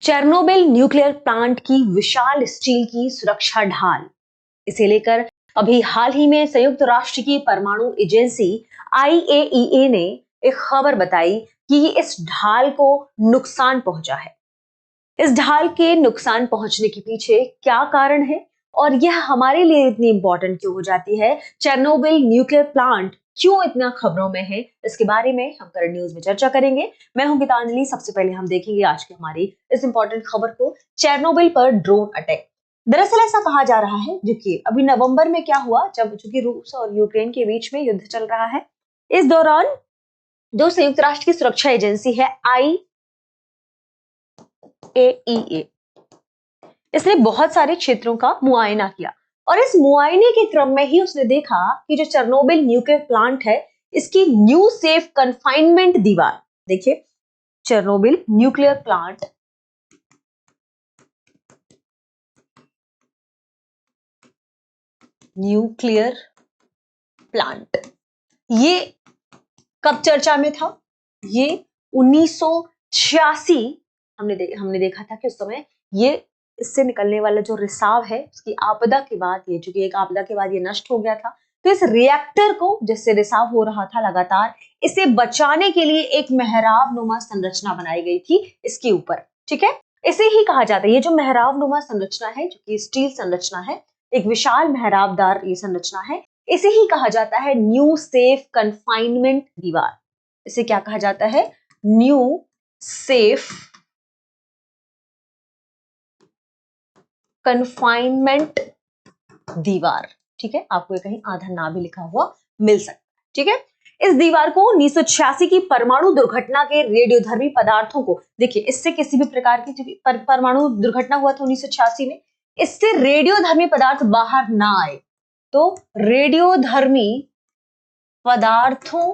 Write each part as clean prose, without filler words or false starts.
Chernobyl nuclear plant की विशाल steel की सुरक्षा ढाल, इसे लेकर अभी हाल ही में संयुक्त राष्ट्र की परमाणु एजेंसी IAEA ने एक खबर बताई कि इस ढाल को नुकसान पहुंचा है। इस ढाल के नुकसान पहुंचने के पीछे क्या कारण है और यह हमारे लिए इतनी इंपॉर्टेंट क्यों हो जाती है, चेर्नोबिल न्यूक्लियर प्लांट क्यों इतना खबरों में है, इसके बारे में हम करंट न्यूज में चर्चा करेंगे। मैं हूं गीतांजलि। सबसे पहले हम देखेंगे आज की हमारी इस इंपॉर्टेंट खबर को, चेर्नोबिल पर ड्रोन अटैक। दरअसल ऐसा कहा जा रहा है, जो कि अभी नवंबर में क्या हुआ, जब चूंकि रूस और यूक्रेन के बीच में युद्ध चल रहा है, इस दौरान जो संयुक्त राष्ट्र की सुरक्षा एजेंसी है IAEA, इसने बहुत सारे क्षेत्रों का मुआयना किया और इस मुआयने के क्रम में ही उसने देखा कि जो चेर्नोबिल न्यूक्लियर प्लांट है, इसकी न्यू सेफ कन्फाइनमेंट दीवार, देखिए चेर्नोबिल न्यूक्लियर प्लांट ये कब चर्चा में था? ये 1986 हमने देखा था कि उस समय ये इससे निकलने वाला जो रिसाव है, उसकी आपदा के बाद, ये चूंकि एक आपदा के बाद ये नष्ट हो गया था, तो इस रिएक्टर को, जिससे रिसाव हो रहा था लगातार, इसे बचाने के लिए एक मेहराब नुमा संरचना बनाई गई थी इसके ऊपर। ठीक है, इसे ही कहा जाता है, ये जो मेहराब नुमा संरचना है, जो कि स्टील संरचना है, एक विशाल मेहराबदार ये संरचना है, इसे ही कहा जाता है न्यू सेफ कन्फाइनमेंट दीवार। इसे क्या कहा जाता है? न्यू सेफ कन्फाइनमेंट दीवार। ठीक है, आपको कहीं आधा ना भी लिखा हुआ मिल सकता है। ठीक है, इस दीवार को 1986 की परमाणु दुर्घटना के रेडियोधर्मी पदार्थों को, देखिए इससे किसी भी प्रकार की परमाणु दुर्घटना हुआ था 1986 में, इससे रेडियोधर्मी पदार्थ बाहर ना आए, तो रेडियोधर्मी पदार्थों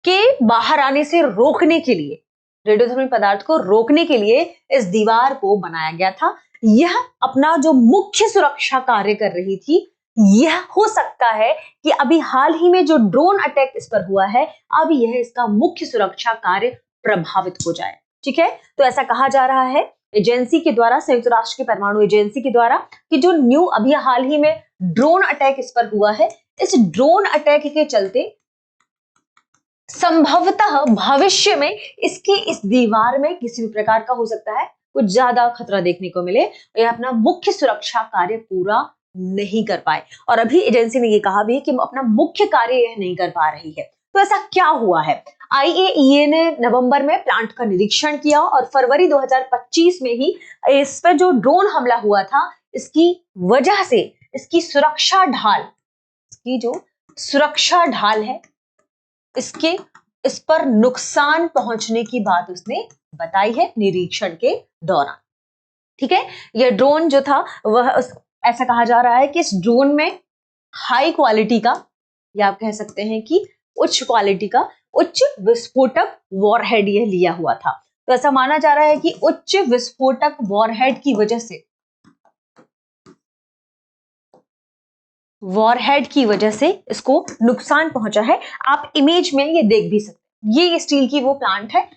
के बाहर आने से रोकने के लिए, रेडियोधर्मी पदार्थ को रोकने के लिए इस दीवार को बनाया गया था। यह अपना जो मुख्य सुरक्षा कार्य कर रही थी, यह हो सकता है कि अभी हाल ही में जो ड्रोन अटैक इस पर हुआ है, अब यह इसका मुख्य सुरक्षा कार्य प्रभावित हो जाए। ठीक है, तो ऐसा कहा जा रहा है एजेंसी के द्वारा, संयुक्त राष्ट्र की परमाणु एजेंसी के द्वारा, कि जो न्यू अभी हाल ही में ड्रोन अटैक इस पर हुआ है, इस ड्रोन अटैक के चलते संभवतः भविष्य में इसकी इस दीवार में किसी भी प्रकार का हो सकता है कुछ ज्यादा खतरा देखने को मिले, यह अपना मुख्य सुरक्षा कार्य पूरा नहीं कर पाए। और अभी एजेंसी ने यह कहा भी कि अपना मुख्य कार्य यह नहीं कर पा रही है। तो ऐसा क्या हुआ है? IAEA ने नवंबर में प्लांट का निरीक्षण किया और फरवरी 2025 में ही इस पर जो ड्रोन हमला हुआ था, इसकी वजह से इसकी सुरक्षा ढाल है, इस पर नुकसान पहुंचने की बात उसने बताई है निरीक्षण के दौरान। ठीक है, यह ड्रोन जो था वह ऐसा कहा जा रहा है कि इस ड्रोन में हाई क्वालिटी का, या आप कह सकते हैं कि उच्च क्वालिटी का उच्च विस्फोटक वॉरहेड यह लिया हुआ था। तो ऐसा माना जा रहा है कि उच्च विस्फोटक वॉरहेड की वजह से इसको नुकसान पहुंचा है। आप इमेज में ये देख भी सकते हैं, ये स्टील की वो प्लांट है,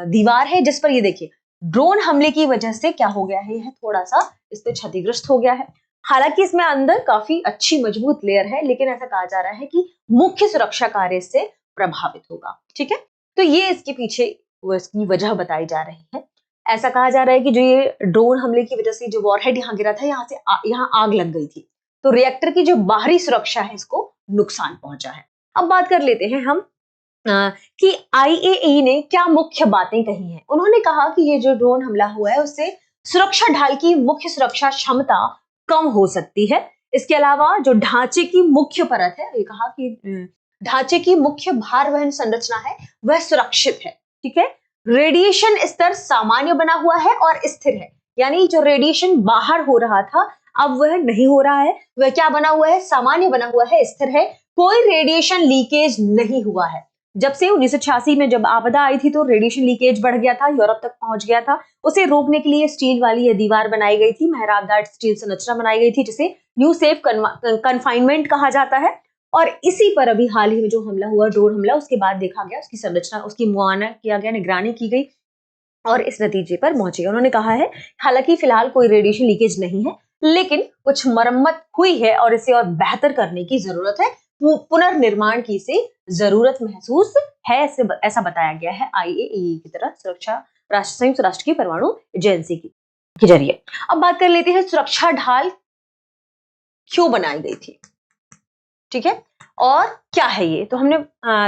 दीवार है जिस पर ये देखिए ड्रोन हमले की वजह से क्या हो गया है, यह थोड़ा सा इस पे क्षतिग्रस्त हो गया है। हालांकि इसमें अंदर काफी अच्छी मजबूत लेयर है, लेकिन ऐसा कहा जा रहा है कि मुख्य सुरक्षा कार्य इससे प्रभावित होगा। ठीक है, तो ये इसके पीछे इसकी वजह बताई जा रही है। ऐसा कहा जा रहा है कि जो ये ड्रोन हमले की वजह से जो वॉरहेड यहाँ गिरा था, यहाँ आग लग गई थी, तो रिएक्टर की जो बाहरी सुरक्षा है, इसको नुकसान पहुंचा है। अब बात कर लेते हैं हम कि IAEA ने क्या मुख्य बातें कही हैं। उन्होंने कहा कि ये जो ड्रोन हमला हुआ है, उससे सुरक्षा ढाल की मुख्य सुरक्षा क्षमता कम हो सकती है। इसके अलावा जो ढांचे की मुख्य परत है, ये कहा कि ढांचे की मुख्य भार वहन संरचना है, वह सुरक्षित है। ठीक है, रेडिएशन स्तर सामान्य बना हुआ है और स्थिर है, यानी जो रेडिएशन बाहर हो रहा था अब वह नहीं हो रहा है, वह क्या बना हुआ है? सामान्य बना हुआ है, स्थिर है, कोई रेडिएशन लीकेज नहीं हुआ है। जब से 1986 में जब आपदा आई थी, तो रेडिएशन लीकेज बढ़ गया था, यूरोप तक पहुंच गया था। उसे रोकने के लिए स्टील वाली यह दीवार बनाई गई थी, मेहराबदार स्टील संरचना बनाई गई थी, जिसे न्यू सेफ कन्फाइनमेंट कहा जाता है। और इसी पर अभी हाल ही में जो हमला हुआ, ड्रोन हमला, उसके बाद देखा गया उसकी संरचना, उसकी मुआयना किया गया, निगरानी की गई, और इस नतीजे पर पहुंचे। उन्होंने कहा है हालांकि फिलहाल कोई रेडिएशन लीकेज नहीं है, लेकिन कुछ मरम्मत हुई है और इसे और बेहतर करने की जरूरत है, पुनर्निर्माण की इसे जरूरत महसूस है, ऐसा बताया गया है IAEA की तरफ संयुक्त राष्ट्र की परमाणु एजेंसी के जरिए। अब बात कर लेते हैं सुरक्षा ढाल क्यों बनाई गई थी, ठीक है, और क्या है ये। तो हमने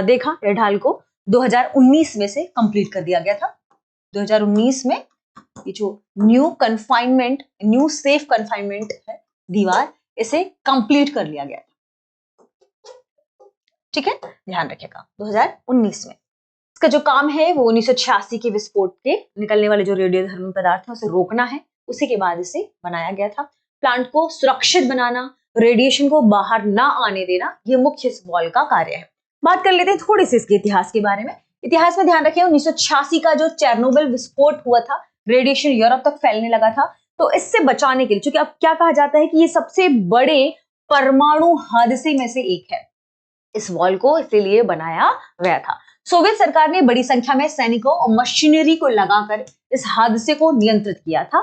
देखा ये ढाल को 2019 में से कंप्लीट कर दिया गया था। 2019 में ये जो न्यू सेफ कन्फाइनमेंट है दीवार, इसे कंप्लीट कर लिया गया था, ठीक है, ध्यान रखिएगा 2019 में। इसका जो काम है वो 1986 के विस्फोट के निकलने वाले जो रेडियोधर्मी पदार्थ है उसे रोकना है, उसी के बाद इसे बनाया गया था। प्लांट को सुरक्षित बनाना, रेडिएशन को बाहर ना आने देना, ये मुख्य इस वॉल का कार्य है। बात कर लेते हैं थोड़ी सी इसके इतिहास के बारे में। इतिहास में ध्यान रखें 1986 का जो चेरनोबिल विस्फोट हुआ था, रेडिएशन यूरोप तक फैलने लगा था, तो इससे बचाने के लिए, क्योंकि अब क्या कहा जाता है कि ये सबसे बड़े परमाणु हादसे में से एक है, इस वॉल को इसीलिए बनाया गया था। सोवियत सरकार ने बड़ी संख्या में सैनिकों और मशीनरी को लगाकर इस हादसे को नियंत्रित किया था।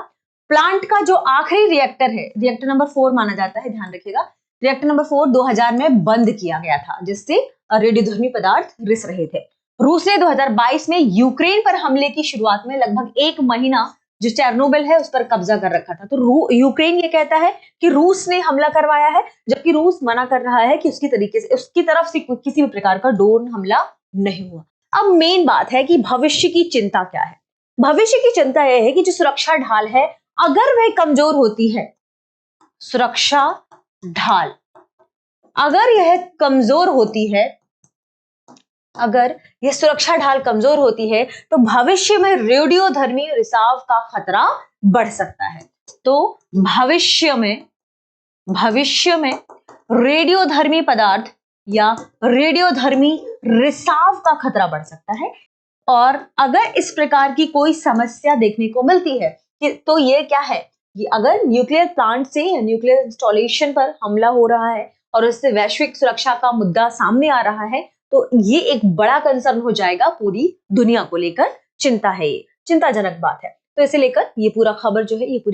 प्लांट का जो आखिरी रिएक्टर है, रिएक्टर नंबर 4 माना जाता है, ध्यान रखिएगा, रिएक्टर नंबर 4 2000 में बंद किया गया था, जिससे रेडियोधर्मी पदार्थ रिस रहे थे। रूस ने 2022 में यूक्रेन पर हमले की शुरुआत में लगभग 1 महीना जो चेरनोबिल है उस पर कब्जा कर रखा था। तो यूक्रेन ये कहता है कि रूस ने हमला करवाया है, जबकि रूस मना कर रहा है कि उसकी तरफ से किसी भी प्रकार का ड्रोन हमला नहीं हुआ। अब मेन बात है कि भविष्य की चिंता क्या है। भविष्य की चिंता यह है कि जो सुरक्षा ढाल है, अगर वह कमजोर होती है, सुरक्षा ढाल अगर यह कमजोर होती है, अगर यह सुरक्षा ढाल कमजोर होती है, तो भविष्य में रेडियोधर्मी रिसाव का खतरा बढ़ सकता है। तो भविष्य में रेडियोधर्मी पदार्थ या रेडियोधर्मी रिसाव का खतरा बढ़ सकता है। और अगर इस प्रकार की कोई समस्या देखने को मिलती है तो ये क्या है कि अगर न्यूक्लियर प्लांट से या न्यूक्लियर इंस्टॉलेशन पर हमला हो रहा है और उससे वैश्विक सुरक्षा का मुद्दा सामने आ रहा है, तो ये एक बड़ा कंसर्न हो जाएगा, पूरी दुनिया को लेकर चिंता है, ये चिंताजनक बात है। तो इसे लेकर ये पूरी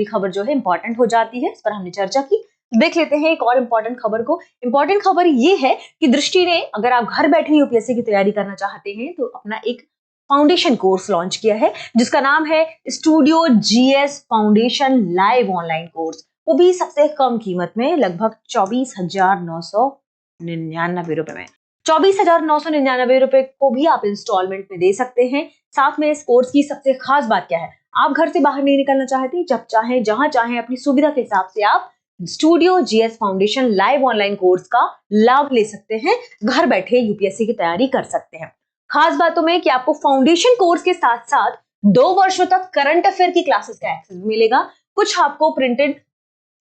खबर जो है इंपॉर्टेंट हो जाती है, इस पर हमने चर्चा की। देख लेते हैं एक और इंपॉर्टेंट खबर को। इंपॉर्टेंट खबर ये है कि दृष्टि ने, अगर आप घर बैठे यूपीएससी की तैयारी करना चाहते हैं, तो अपना एक फाउंडेशन कोर्स लॉन्च किया है जिसका नाम है studio GS foundation live online course, वो भी सबसे कम कीमत में, लगभग 24,999 रुपए में। 24,999 रुपए को भी आप इंस्टॉलमेंट में दे सकते हैं। साथ में इस कोर्स की सबसे खास बात क्या है, आप घर से बाहर नहीं निकलना चाहते, जब चाहें जहां चाहें अपनी सुविधा के हिसाब से आप studio GS foundation live online course का लाभ ले सकते हैं, घर बैठे यूपीएससी की तैयारी कर सकते हैं। खास बातों में कि आपको फाउंडेशन कोर्स के साथ साथ 2 वर्षों तक करंट अफेयर की क्लासेस का एक्सेस मिलेगा। कुछ आपको printed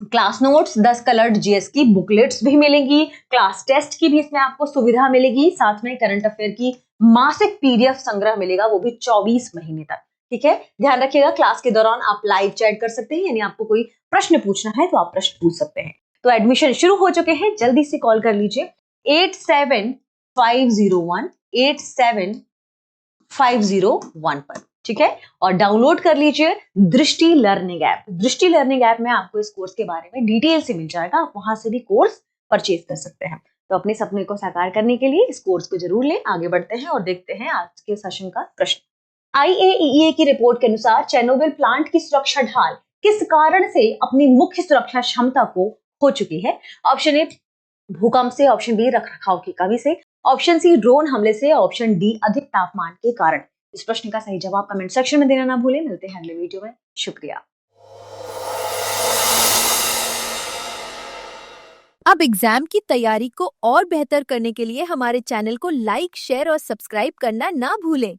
class notes, 10 coloured GS की बुकलेट्स भी मिलेंगी, क्लास टेस्ट की भी इसमें आपको सुविधा मिलेगी, साथ में करंट अफेयर की मासिक पीडीएफ संग्रह मिलेगा, वो भी 24 महीने तक। ठीक है, ध्यान रखिएगा क्लास के दौरान आप लाइव चैट कर सकते हैं, यानी आपको कोई प्रश्न पूछना है तो आप प्रश्न पूछ सकते हैं। तो एडमिशन शुरू हो चुके हैं, जल्दी से कॉल कर लीजिए 8750187501 पर, ठीक है, और डाउनलोड कर लीजिए दृष्टि लर्निंग ऐप। दृष्टि लर्निंग ऐप में आपको इस कोर्स के बारे में डिटेल से मिल जाएगा, आप वहां से भी कोर्स परचेज कर सकते हैं। तो अपने सपने को साकार करने के लिए इस कोर्स को जरूर लें। आगे बढ़ते हैं और देखते हैं आज के सेशन का प्रश्न। IAEA की रिपोर्ट के अनुसार चेरनोबिल प्लांट की सुरक्षा ढाल किस कारण से अपनी मुख्य सुरक्षा क्षमता को खो चुकी है? ऑप्शन ए भूकंप से, ऑप्शन बी रखरखाव की कमी से, ऑप्शन सी ड्रोन हमले से, ऑप्शन डी अधिक तापमान के कारण। इस प्रश्न का सही जवाब कमेंट सेक्शन में देना ना भूलें। मिलते हैं अगले वीडियो में, शुक्रिया। अब एग्जाम की तैयारी को और बेहतर करने के लिए हमारे चैनल को लाइक, शेयर और सब्सक्राइब करना ना भूलें।